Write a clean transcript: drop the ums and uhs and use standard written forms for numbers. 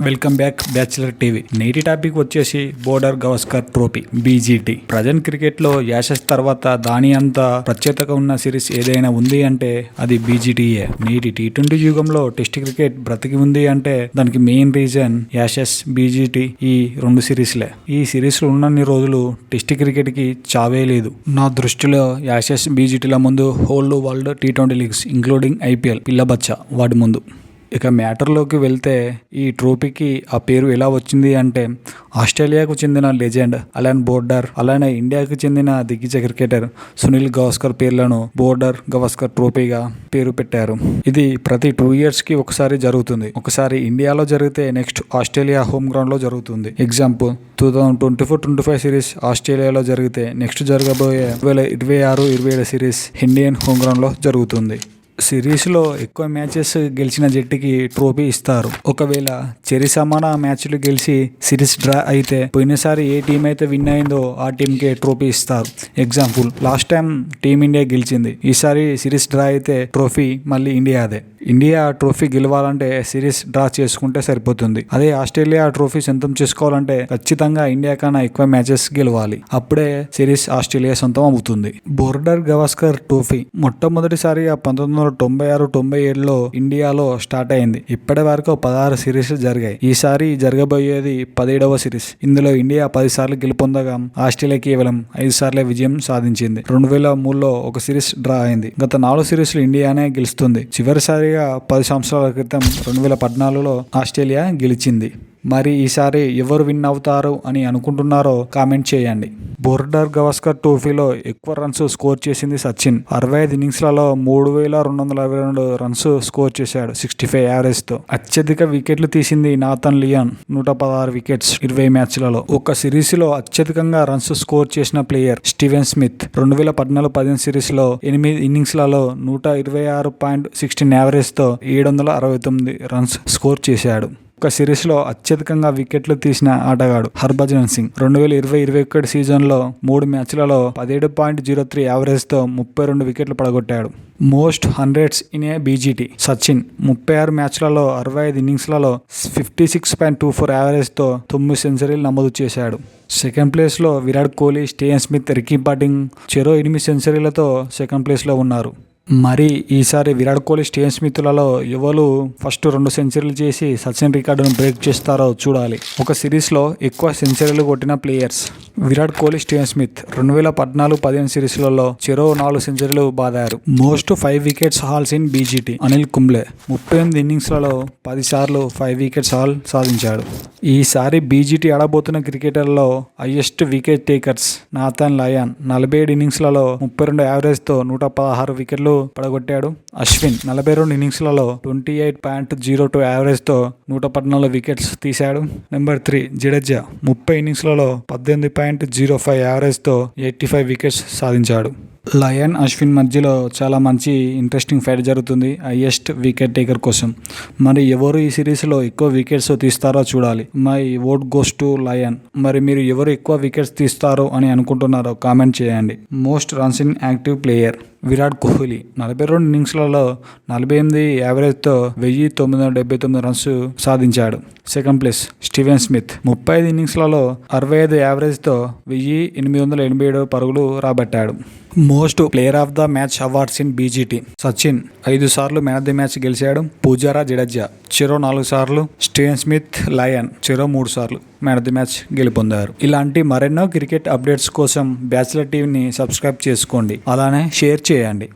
Welcome back bachelor TV. నేటి topic వచ్చేసి border Gavaskar trophy BGT. Present cricket లో Ashes తర్వాత దాని అంత ప్రత్యేకత ఉన్న సిరీస్ ఏదైనా ఉంది అంటే అది బీజీటీయే. నేటి టీ20 యుగంలో టెస్ట్ క్రికెట్ బ్రతికి ఉంది అంటే దానికి మెయిన్ రీజన్ యాషెస్, బీజీటీ ఈ రెండు సిరీస్లే. ఈ సిరీస్లు ఉన్నన్ని రోజులు టెస్ట్ క్రికెట్ కి చావే లేదు. నా దృష్టిలో యాషెస్, బీజీటీల ముందు హోల్ వరల్డ్ టీ20 లీగ్స్ ఇంక్లూడింగ్ ఐపీఎల్ పిల్లబచ్చ వాడి ముందు. ఇక మ్యాటర్లోకి వెళ్తే ఈ ట్రోఫీకి ఆ పేరు ఎలా వచ్చింది అంటే ఆస్ట్రేలియాకు చెందిన లెజెండ్ అలన్ బోర్డర్, అలానే ఇండియాకు చెందిన దిగ్గజ క్రికెటర్ సునీల్ గవాస్కర్ పేర్లను బోర్డర్ గవాస్కర్ ట్రోఫీగా పేరు పెట్టారు. ఇది ప్రతి 2 yearsకి ఒకసారి జరుగుతుంది. ఒకసారి ఇండియాలో జరిగితే నెక్స్ట్ ఆస్ట్రేలియా హోమ్ గ్రౌండ్ లో జరుగుతుంది. ఎగ్జాంపుల్ 2024-25 సిరీస్ ఆస్ట్రేలియాలో జరిగితే నెక్స్ట్ జరగబోయే 2026-27 సిరీస్ ఇండియన్ హోమ్ గ్రౌండ్ లో జరుగుతుంది. సిరీస్లో ఎక్కువ మ్యాచెస్ గెలిచిన జట్టుకి ట్రోఫీ ఇస్తారు. ఒకవేళ చెరి సమాన మ్యాచ్లు గెలిచి సిరీస్ డ్రా అయితే పోయినసారి ఏ టీం అయితే విన్ అయిందో ఆ టీంకే ట్రోఫీ ఇస్తారు. ఎగ్జాంపుల్ లాస్ట్ టైం టీమిండియా గెలిచింది. ఈసారి సిరీస్ డ్రా అయితే ట్రోఫీ మళ్ళీ ఇండియాదే. ఇండియా ట్రోఫీ గెలవాలంటే సిరీస్ డ్రా చేసుకుంటే సరిపోతుంది. అదే ఆస్ట్రేలియా ట్రోఫీ సొంతం చేసుకోవాలంటే ఖచ్చితంగా ఇండియా కన్నా ఎక్కువ మ్యాచెస్ గెలవాలి. అప్పుడే సిరీస్ ఆస్ట్రేలియా సొంతం అవుతుంది. బోర్డర్ గవాస్కర్ ట్రోఫీ మొట్టమొదటిసారిగా 1996-97లో ఇండియాలో స్టార్ట్ అయింది. ఇప్పటి వరకు 16 సిరీస్లు జరిగాయి. ఈసారి జరగబోయేది 17వ సిరీస్. ఇందులో ఇండియా 10 సార్లు గెలుపొందగా ఆస్ట్రేలియా కేవలం 5 సార్లే విజయం సాధించింది. 2003లో ఒక సిరీస్ డ్రా అయింది. గత 4 సిరీస్లు ఇండియానే గెలుస్తుంది. చివరిసారిగా 10 సంవత్సరాల క్రితం 2014లో ఆస్ట్రేలియా గెలిచింది. మరి ఈసారి ఎవరు విన్ అవుతారు అని అనుకుంటున్నారో కామెంట్ చేయండి. బోర్డర్ గవాస్కర్ ట్రోఫీలో ఎక్కువ రన్స్ స్కోర్ చేసింది సచిన్. 65 ఇన్నింగ్స్లలో 3222 రన్స్ స్కోర్ చేశాడు 65 యావరేజ్తో. అత్యధిక వికెట్లు తీసింది నాథన్ లియాన్ 116 వికెట్స్ 20 మ్యాచ్లలో. ఒక సిరీస్లో అత్యధికంగా రన్స్ స్కోర్ చేసిన ప్లేయర్ స్టీవెన్ స్మిత్. 2014-15 సిరీస్లో 8 ఇన్నింగ్స్లలో 126.16 యావరేజ్తో 769 రన్స్ స్కోర్ చేశాడు. ఒక సిరీస్లో అత్యధికంగా వికెట్లు తీసిన ఆటగాడు హర్భజన్ సింగ్. 2020-21 సీజన్లో 3 మ్యాచ్లలో 17.03 యావరేజ్తో 32 వికెట్లు పడగొట్టాడు. Most 100s in a BGT Sachin. 36 మ్యాచ్లలో 65 ఇన్నింగ్స్లలో 56.24 యావరేజ్తో 9 సెంచరీలు నమోదు చేశాడు. సెకండ్ ప్లేస్లో Virat Kohli, Steven Smith, Ricky Ponting చెరో 8 సెంచరీలతో సెకండ్ ప్లేస్లో ఉన్నారు. మరి ఈసారి విరాట్ కోహ్లీ, స్టీవెన్ స్మిత్లలో ఎవరు ఫస్ట్ 2 సెంచరీలు చేసి సచిన్ రికార్డును బ్రేక్ చేస్తారో చూడాలి. ఒక సిరీస్లో ఎక్కువ సెంచరీలు కొట్టిన players Virat Kohli, Steven Smith. 2014-15 సిరీస్లలో చెరో 4 సెంచరీలు బాదారు. Most 5 wickets hauls in BGT Anil Kumble. 38 ఇన్నింగ్స్లలో 10 సార్లు 5 వికెట్స్ హాల్ సాధించాడు. ఈసారి బీజీటీ ఆడబోతున్న క్రికెటర్లలో highest wicket takers Nathan Lyon. 47 ఇన్నింగ్స్లలో 32 యావరేజ్తో 116 వికెట్లు పడగొట్టాడు. అశ్విన్ 42 ఇన్నింగ్స్లలో 28.02 యావరేజ్తో 114 వికెట్స్ తీశాడు. నెంబర్ 3 జడేజా 30 ఇన్నింగ్స్లలో 18.05 యావరేజ్తో 85 వికెట్స్ సాధించాడు. లయన్, అశ్విన్ మధ్యలో చాలా మంచి ఇంట్రెస్టింగ్ ఫైట్ జరుగుతుంది హైయెస్ట్ వికెట్ టేకర్ కోసం. మరి ఎవరు ఈ సిరీస్లో ఎక్కువ వికెట్స్ తీస్తారో చూడాలి. My vote goes to lion. మరి మీరు ఎవరు ఎక్కువ వికెట్స్ తీస్తారో అని అనుకుంటున్నారో కామెంట్ చేయండి. Most runs in active player Virat Kohli. 42 ఇన్నింగ్స్లలో 48 యావరేజ్తో 1979 రన్స్ సాధించాడు. Second place Steven Smith. 35 ఇన్నింగ్స్లలో 65 యావరేజ్తో 1887 పరుగులు రాబట్టాడు. Most player of the match awards in BGT Sachin 5 సార్లు మ్యాన్ ఆఫ్ ది మ్యాచ్ గెలిచాడు. పూజారా, జడేజా చెరో 4 సార్లు, స్టీవెన్ స్మిత్, లయన్ చెరో 3 సార్లు మ్యాన్ ఆఫ్ ది మ్యాచ్ గెలుపొందారు. ఇలాంటి మరెన్నో క్రికెట్ అప్డేట్స్ కోసం బ్యాచిలర్ టీవీని సబ్స్క్రైబ్ చేసుకోండి. అలానే షేర్ చేయండి.